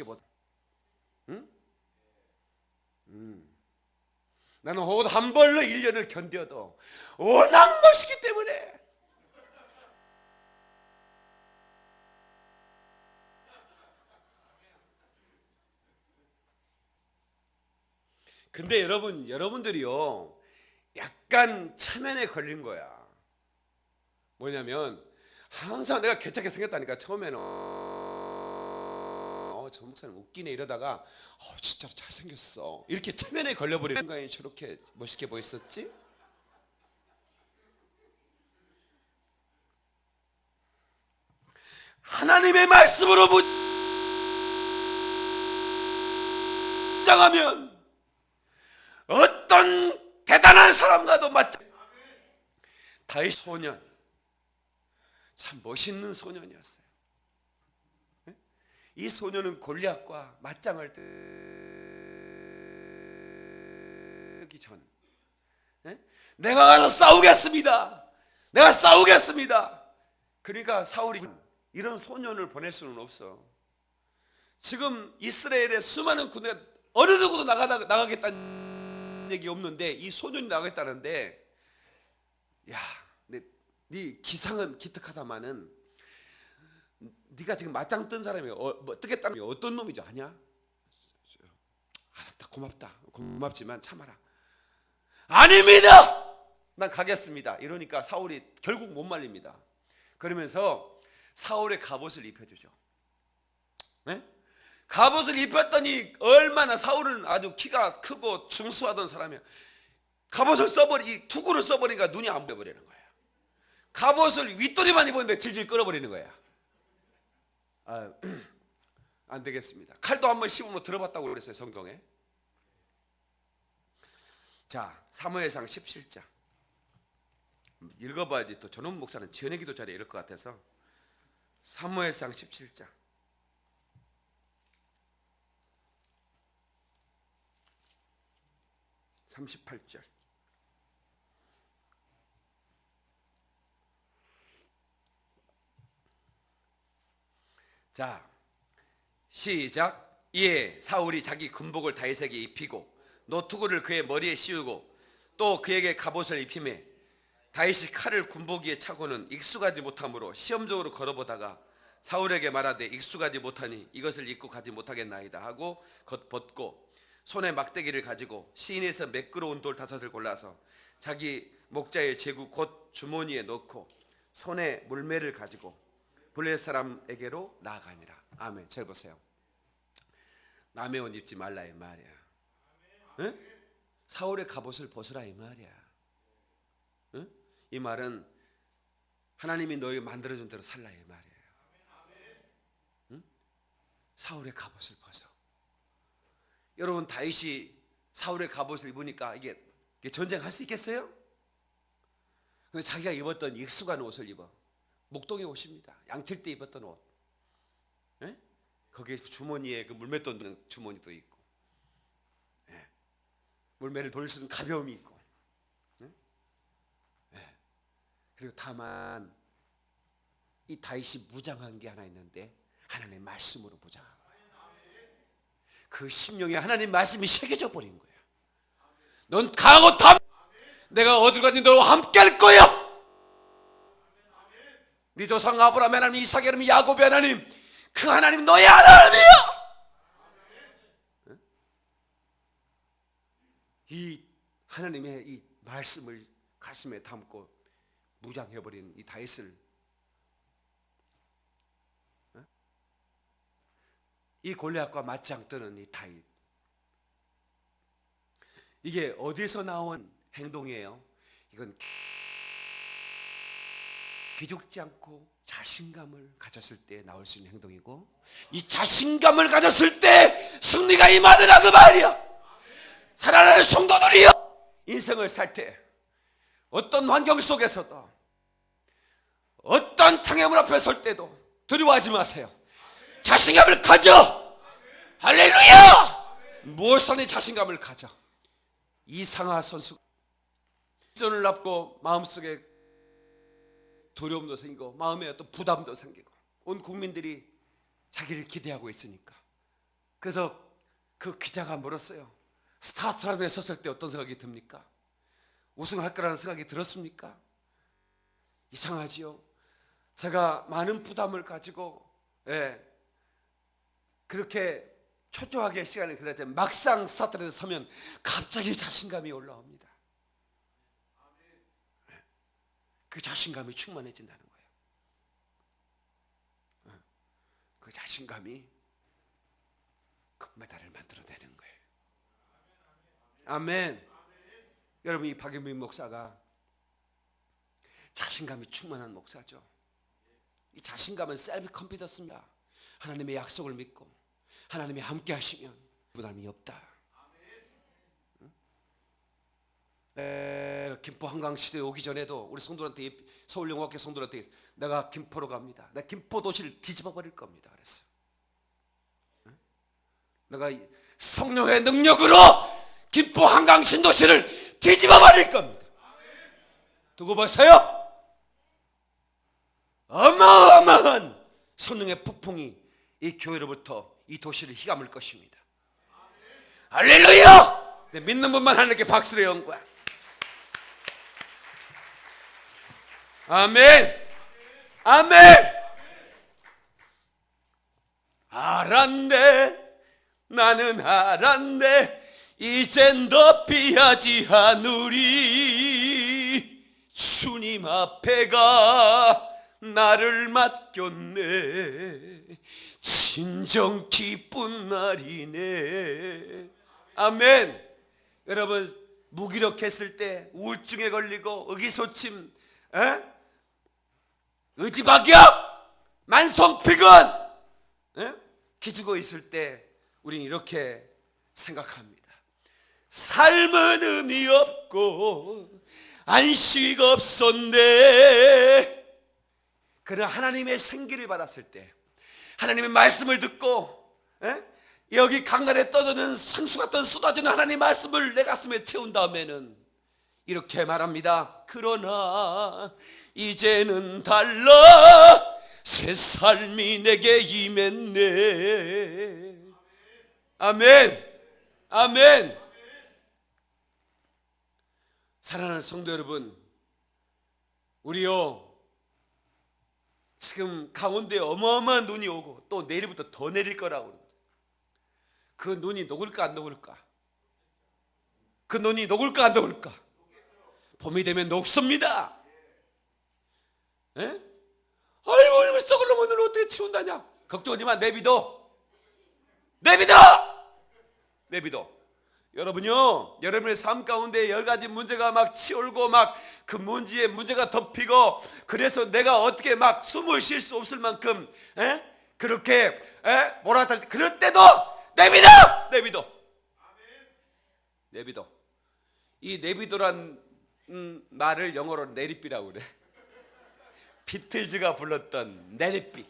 나는 옷 한 벌로 1년을 견뎌도 워낙 멋있기 때문에. 근데 여러분들이요 약간 체면에 걸린 거야. 뭐냐면 항상 내가 개척게 생겼다니까. 처음에는 저 목사님 웃기네 이러다가 진짜로 잘생겼어 이렇게 체면에 걸려버리는 순간에 저렇게 멋있게 보였었지? 하나님의 말씀으로 무장하면 어떤 대단한 사람과도 맞자. 다윗 소년 참 멋있는 소년이었어요. 이 소년은 골리앗과 맞짱을 뜨기 전 내가 가서 싸우겠습니다. 그러니까 사울이 이런 소년을 보낼 수는 없어. 지금 이스라엘의 수많은 군대 어느 누구도 나가겠다는 얘기 없는데 이 소년이 나가겠다는데 야, 네 기상은 기특하다마는 네가 지금 맞짱 뜬 사람이 뭐 뜨겠다는 어떤 놈이죠? 아니야? 알았다, 고맙지만 참아라. 아닙니다. 난 가겠습니다. 이러니까 사울이 결국 못 말립니다. 그러면서 사울의 갑옷을 입혀주죠. 네? 갑옷을 입혔더니 얼마나 사울은 아주 키가 크고 중수하던 사람이야. 갑옷을 투구를 써버리니까 눈이 안 보여버리는 거예요. 갑옷을 윗도리만 입었는데 질질 끌어버리는 거야. 안 되겠습니다. 칼도 한번 씹으면 들어봤다고 그랬어요, 성경에. 자, 사무엘상 17장 읽어봐야지. 또 전원 목사는 전해기도 잘해 이럴 것 같아서. 사무엘상 17장 38절. 자, 시작. 이에 사울이 자기 군복을 다윗에게 입히고 노투구를 그의 머리에 씌우고 또 그에게 갑옷을 입히매 다윗이 칼을 군복 위에 차고는 익숙하지 못하므로 시험적으로 걸어보다가 사울에게 말하되 익숙하지 못하니 이것을 입고 가지 못하겠나이다 하고 겉 벗고 손에 막대기를 가지고 시인에서 매끄러운 돌 5을 골라서 자기 목자의 제구 곧 주머니에 넣고 손에 물매를 가지고 블레셋 사람에게로 나아가니라. 아멘. 잘 보세요. 남의 옷 입지 말라 이 말이야. 응? 사울의 갑옷을 벗으라 이 말이야. 응? 이 말은 하나님이 너에게 만들어준 대로 살라 이 말이에요. 응? 사울의 갑옷을 벗어. 여러분, 다윗이 사울의 갑옷을 입으니까 이게 전쟁할 수 있겠어요? 근데 자기가 입었던 익숙한 옷을 입어. 목동의 옷입니다. 양칠 때 입었던 옷. 예? 거기에 주머니에 그 물맷돈 드는 주머니도 있고, 예. 물매를 돌릴 수 있는 가벼움이 있고, 예? 예. 그리고 다만 이 다윗이 무장한 게 하나 있는데 하나님의 말씀으로 무장한 거예요. 그 심령에 하나님 말씀이 새겨져 버린 거예요. 넌 강하고 담. 내가 어딜 가든 너와 함께 할 거야. 네 조상 아브라함 하나님, 이삭의 하나님, 야곱의 하나님, 그 하나님 너의 하나님이야. 이 하나님의 이 말씀을 가슴에 담고 무장해버린 이 다윗을, 이 골리앗과 맞짱 뜨는 이 다윗, 이게 어디서 나온 행동이에요? 이건 기죽지 않고 자신감을 가졌을 때 나올 수 있는 행동이고, 이 자신감을 가졌을 때 승리가 임하더라 그 말이야. 사랑하는 성도들이여, 인생을 살 때 어떤 환경 속에서도 어떤 장애물 앞에 설 때도 두려워하지 마세요. 자신감을 가져. 할렐루야. 무엇에 자신감을 가져. 이상하 선수 전을 앞고 마음속에 두려움도 생기고 마음에 어떤 부담도 생기고 온 국민들이 자기를 기대하고 있으니까. 그래서 그 기자가 물었어요. 스타트라인에 섰을 때 어떤 생각이 듭니까? 우승할 거라는 생각이 들었습니까? 이상하지요. 제가 많은 부담을 가지고 그렇게 초조하게 시간을 기다렸지만 막상 스타트라인에 서면 갑자기 자신감이 올라옵니다. 그 자신감이 충만해진다는 거예요. 그 자신감이 금메달을 만들어내는 거예요. 아멘. 여러분, 이 박영민 목사가 자신감이 충만한 목사죠. 이 자신감은 셀프 컨피던스입니다. 하나님의 약속을 믿고 하나님이 함께 하시면 부담이 없다. 김포 한강시대에 오기 전에도 우리 성도한테, 서울영화학교 성도한테 내가 김포로 갑니다. 내가 김포 도시를 뒤집어 버릴 겁니다 그랬어요. 내가 성령의 능력으로 김포 한강 신도시를 뒤집어 버릴 겁니다. 두고 보세요. 어마어마한 성령의 폭풍이 이 교회로부터 이 도시를 휘감을 것입니다. 할렐루야. 믿는 분만 하나님께 박수를 연 거야. 아멘. 아멘. 알았네. 나는 알았네. 이젠 더 피하지 않으리. 주님 앞에가 나를 맡겼네. 진정 기쁜 날이네. 아멘. 여러분, 무기력했을 때, 우울증에 걸리고 의기소침, 의지박약, 만성피곤, 기죽어 있을 때 우리는 이렇게 생각합니다. 삶은 의미 없고 안식 없었네. 그러나 하나님의 생기를 받았을 때, 하나님의 말씀을 듣고 여기 강단에 떠드는 상수 같은 쏟아지는 하나님의 말씀을 내 가슴에 채운 다음에는 이렇게 말합니다. 그러나 이제는 달라. 새 삶이 내게 임했네. 아멘. 아멘. 사랑하는 성도 여러분, 우리요 지금 강원도에 어마어마한 눈이 오고 또 내일부터 더 내릴 거라고. 그 눈이 녹을까 안 녹을까? 그 눈이 녹을까 안 녹을까? 봄이 되면 녹습니다. 아이고, 이놈의 썩을 놈은 눈을 어떻게 치운다냐? 걱정하지 마. 내비둬. 여러분요, 여러분의 삶 가운데 여러 가지 문제가 막 치올고 막 그 문제에 문제가 덮이고, 그래서 내가 어떻게 막 숨을 쉴 수 없을 만큼 그렇게 몰아탈 때, 그럴 때도 내비둬. 이 내비둬란 말을 영어로 내리비라고 그래. 비틀즈가 불렀던 내리비.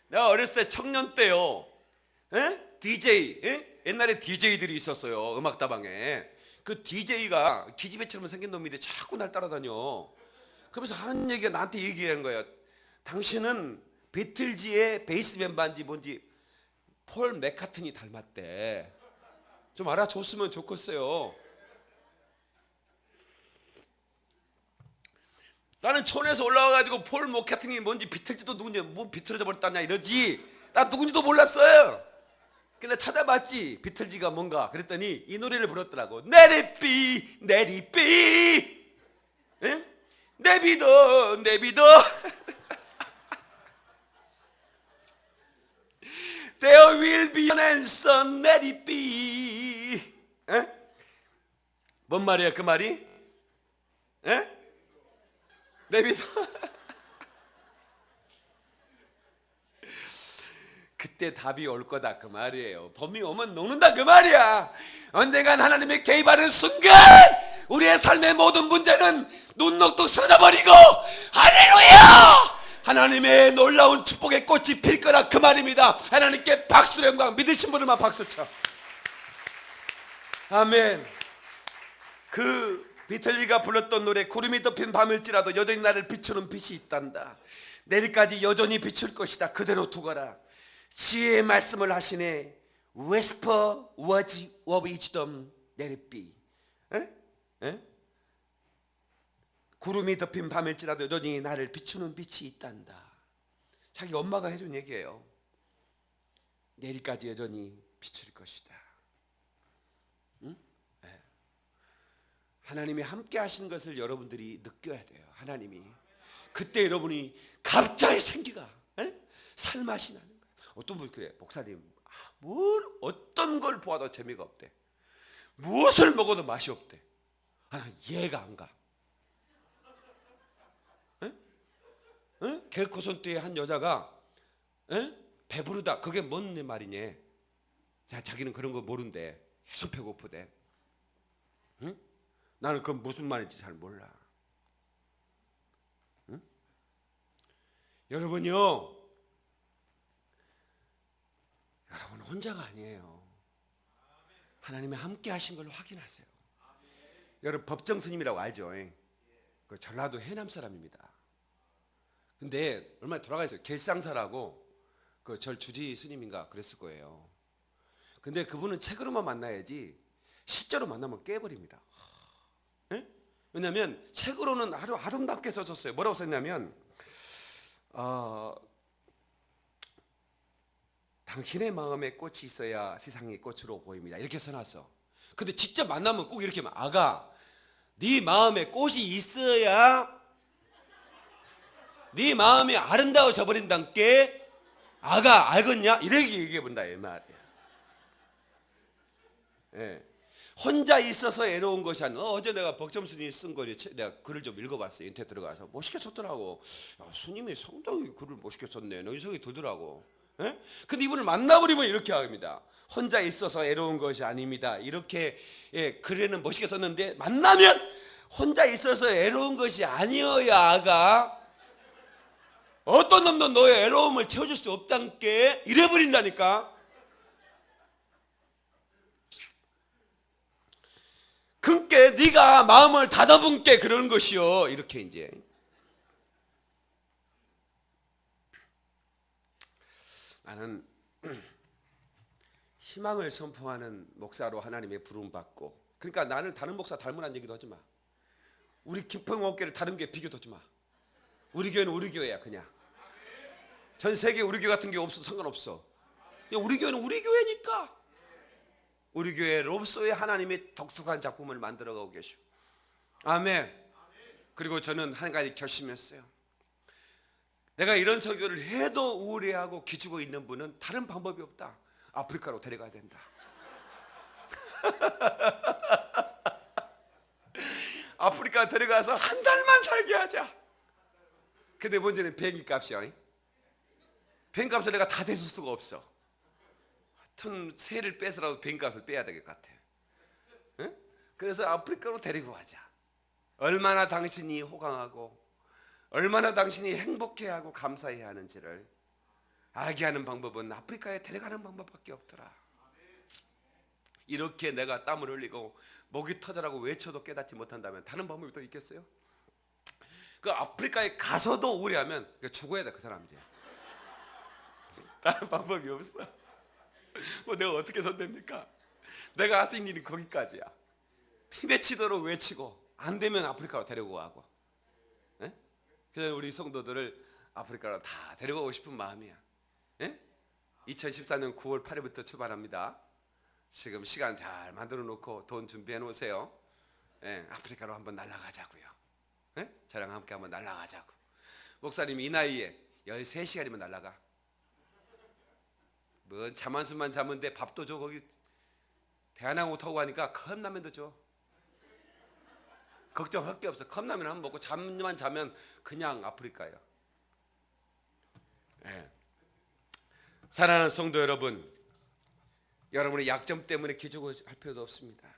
내가 어렸을 때 청년 때요, DJ, 옛날에 DJ들이 있었어요. 음악다방에. 그 DJ가 기집애처럼 생긴 놈인데 자꾸 날 따라다녀. 그러면서 하는 얘기가 나한테 얘기하는 거야. 당신은 비틀즈의 베이스 멤버인지 뭔지 폴 맥카트니 닮았대. 좀 알아줬으면 좋겠어요. 나는 촌에서 올라와가지고 폴 맥카트니 뭔지 비틀즈도 누군지 뭐 비틀어져 버렸다냐 이러지. 나 누군지도 몰랐어요. 근데 찾아봤지. 비틀즈가 뭔가. 그랬더니 이 노래를 불렀더라고. 내리비 내비둬 There will be an answer. 내리비. 뭔 말이야 그 말이? 내비둬. 그때 답이 올 거다 그 말이에요. 봄이 오면 녹는다 그 말이야. 언젠간 하나님의 개입하는 순간 우리의 삶의 모든 문제는 눈녹듯 사라져 버리고, 할렐루야! 하나님의 놀라운 축복의 꽃이 필 거라 그 말입니다. 하나님께 박수로 영광. 믿으신 분들만 박수쳐. 아멘. 그 비틀즈가 불렀던 노래, 구름이 덮인 밤일지라도 여전히 나를 비추는 빛이 있단다. 내일까지 여전히 비출 것이다. 그대로 두거라. 지혜의 말씀을 하시네. Whisper words of wisdom, let it be. 구름이 덮인 밤일지라도 여전히 나를 비추는 빛이 있단다. 자기 엄마가 해준 얘기예요. 내일까지 여전히 비출 것이다. 하나님이 함께 하시는 것을 여러분들이 느껴야 돼요. 하나님이. 그때 여러분이 갑자기 생기가 살맛이 나는 거예요. 어떤 분이 그래. 목사님, 어떤 걸 보아도 재미가 없대. 무엇을 먹어도 맛이 없대. 이해가 안 가. 개코손 때에 한 여자가 배부르다. 그게 뭔 말이냐. 자기는 그런 거 모른대. 계속 배고프대. 나는 그건 무슨 말인지 잘 몰라. 여러분요, 여러분 혼자가 아니에요. 하나님이 함께 하신 걸 확인하세요. 여러분 법정 스님이라고 알죠? 그 전라도 해남 사람입니다. 근데 얼마 돌아가 있어요. 길상사라고 그 절 주지 스님인가 그랬을 거예요. 근데 그분은 책으로만 만나야지 실제로 만나면 깨버립니다. 왜냐하면 책으로는 아주 아름답게 써졌어요. 뭐라고 썼냐면 당신의 마음에 꽃이 있어야 세상의 꽃으로 보입니다. 이렇게 써놨어. 근데 직접 만나면 꼭 이렇게 아가, 네 마음에 꽃이 있어야 네 마음이 아름다워져 버린다께. 아가 알겠냐? 이렇게 얘기해 본다 이 말이야. 예. 혼자 있어서 애로운 것이 아니라 어제 내가 벅점스님이 쓴 거 내가 글을 좀 읽어봤어요. 인터넷 들어가서 멋있게 썼더라고. 야, 스님이 상당히 글을 멋있게 썼네. 너 이 생각이 들더라고. 예? 근데 이분을 만나버리면 이렇게 합니다. 혼자 있어서 애로운 것이 아닙니다. 이렇게 글에는 멋있게 썼는데 만나면 혼자 있어서 애로운 것이 아니어야 아가. 어떤 놈도 너의 애로움을 채워줄 수 없단께. 이래버린다니까. 그러니까 네가 마음을 닫아본게 그러는 것이요. 이렇게 이제 나는 희망을 선포하는 목사로 하나님의 부름 받고, 그러니까 나는 다른 목사 닮으라는 얘기도 하지 마. 우리 김평옥교를 다른 교회 비교도 하지 마. 우리 교회는 우리 교회야. 그냥 전 세계 우리 교회 같은 게 없어도 상관없어. 우리 교회는 우리 교회니까. 우리 교회 롭소의 하나님이 독특한 작품을 만들어가고 계시고, 아멘. 그리고 저는 한 가지 결심했어요. 내가 이런 설교를 해도 우울해하고 기죽어 있는 분은 다른 방법이 없다. 아프리카로 데려가야 된다. 아프리카 데려가서 한 달만 살게 하자. 근데 문제는 비행기 값이야. 비행기 값을 내가 다 대줄 수가 없어. 하여튼 세를 빼서라도 비행값을 빼야 될 것 같아. 응? 그래서 아프리카로 데리고 가자. 얼마나 당신이 호강하고 얼마나 당신이 행복해하고 감사해야 하는지를 알게 하는 방법은 아프리카에 데려가는 방법밖에 없더라. 이렇게 내가 땀을 흘리고 목이 터져라고 외쳐도 깨닫지 못한다면 다른 방법이 또 있겠어요? 그 아프리카에 가서도 우울해하면 죽어야 돼. 그 사람 이제. 다른 방법이 없어. 뭐 내가 어떻게 손댑니까? 내가 할 수 있는 일이 거기까지야. 티내치도록 외치고 안 되면 아프리카로 데리고 가고. 예? 그래서 우리 성도들을 아프리카로 다 데려가고 싶은 마음이야. 예? 2014년 9월 8일부터 출발합니다. 지금 시간 잘 만들어 놓고 돈 준비해 놓으세요. 예, 아프리카로 한번 날아가자고요. 예? 저랑 함께 한번 날아가자고. 목사님이 이 나이에 13시간이면 날아가. 뭐 잠한숨만 자면 돼. 밥도 줘. 거기 대한항공 타고 가니까 컵라면도 줘. 걱정할 게 없어. 컵라면 한번 먹고 잠만 자면 그냥 아프리카예요. 예. 사랑하는 성도 여러분, 여러분의 약점 때문에 기죽을 할 필요도 없습니다.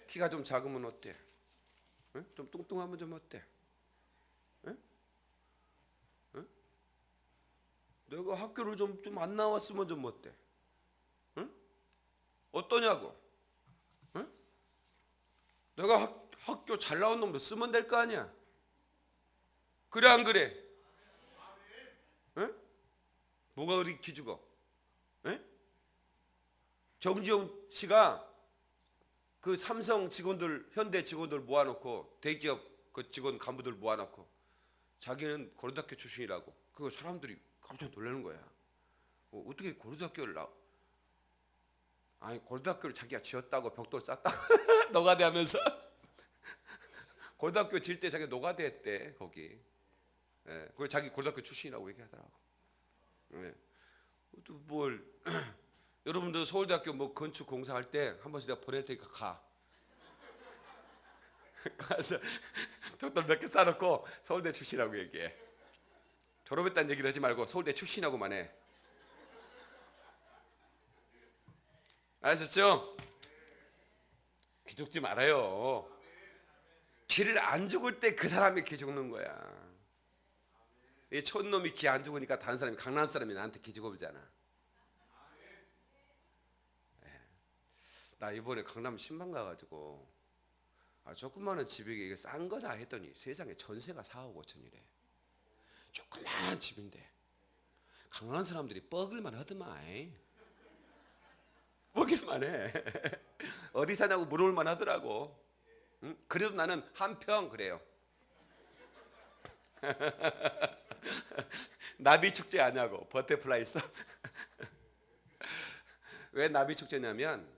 키가 좀 작으면 어때? 예? 좀 뚱뚱하면 좀 어때? 예? 예? 내가 학교를 좀 안 나왔으면 좀 어때? 응? 어떠냐고? 응? 내가 학교 잘 나온 놈도 쓰면 될 거 아니야? 그래 안 그래? 응? 뭐가 그리 기죽어? 응? 정지용 씨가 그 삼성 직원들, 현대 직원들 모아놓고 대기업 그 직원 간부들 모아놓고 자기는 고려대학교 출신이라고. 그거 사람들이 깜짝 놀라는 거야. 어떻게 고려대학교를 아니 고려대학교를 자기가 지었다고 벽돌 쌌다고 노가대하면서 고려대학교 지을 때 자기가 노가대 했대 거기. 예, 그걸 자기 고려대학교 출신이라고 얘기하더라고. 예. 또 뭘 여러분들 서울대학교 뭐 건축 공사할 때 한 번씩 내가 보낼 테니까 가. 가서 벽돌 몇 개 쌓아놓고 서울대 출신이라고 얘기해. 졸업했다는 얘기를 하지 말고 서울대 출신이라고만 해. 아셨죠? 기죽지 말아요. 기를 안 죽을 때 그 사람이 기 죽는 거야. 이 촌놈이 기 안 죽으니까 다른 사람이 강남 사람이 나한테 기 죽어보잖아. 나 이번에 강남 신방 가가지고 조그마한 집이 이게 싼 거다 했더니 세상에 전세가 4억 5천이래. 조그마한 집인데 강남 사람들이 뻐글만 하더만. 뻐글만 해. 어디 사냐고 물어볼만 하더라고. 응? 그래도 나는 한평 그래요. 나비 축제 아냐고. 버터플라이 써. 왜 나비 축제냐면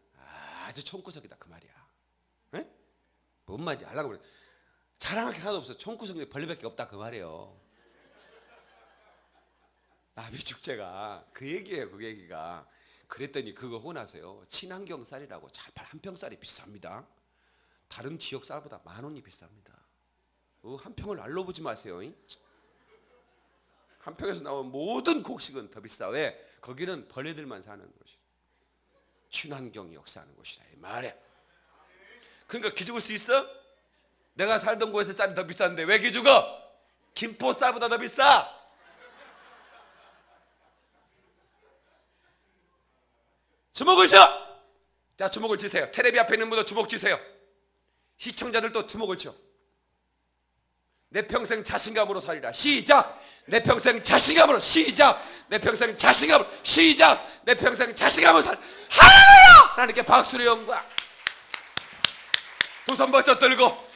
아주 총구석이다 그 말이야. 에? 뭔 말인지 알라고 그래. 자랑할 게 하나도 없어. 총구석에 벌레밖에 없다 그 말이에요. 나비 축제가 그 얘기예요. 그 얘기가. 그랬더니 그거 하고 나서요, 친환경 쌀이라고 한 평 쌀이 비쌉니다. 다른 지역 쌀보다 10,000원이 비쌉니다. 한 평을 날로 보지 마세요. 한 평에서 나온 모든 곡식은 더 비싸. 왜? 거기는 벌레들만 사는 곳이. 친환경이 역사하는 곳이라 이 말이야. 그러니까 기죽을 수 있어? 내가 살던 곳에서 쌀이 더 비싼데 왜 기죽어? 김포 쌀보다 더 비싸. 주먹을 쳐. 자, 주먹을 치세요. 텔레비 앞에 있는 분들 주먹 치세요. 시청자들도 주먹을 쳐. 내 평생 자신감으로 살리라. 시작. 내 평생 자신감으로. 시작. 내 평생 자신감으로. 시작. 내 평생 자신감으로 살. 할렐루야! 하나님께 박수를 연구하. 두 손 번쩍 들고,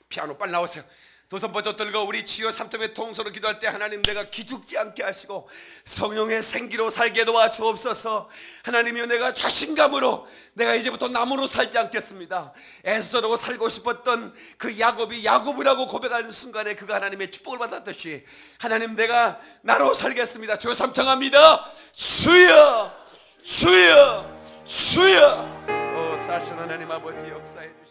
피아노 빨리 나오세요. 두 손 번쩍 들고 우리 주여 삼통의 통소로 기도할 때 하나님 내가 기죽지 않게 하시고 성령의 생기로 살게 도와주옵소서. 하나님이여 내가 자신감으로 내가 이제부터 나무로 살지 않겠습니다. 에스더라고 살고 싶었던 그 야곱이 야곱이라고 고백하는 순간에 그가 하나님의 축복을 받았듯이 하나님 내가 나로 살겠습니다. 주여 삼통합니다. 주여 주여 주여. 사신 하나님 아버지 역사해 주시옵소서.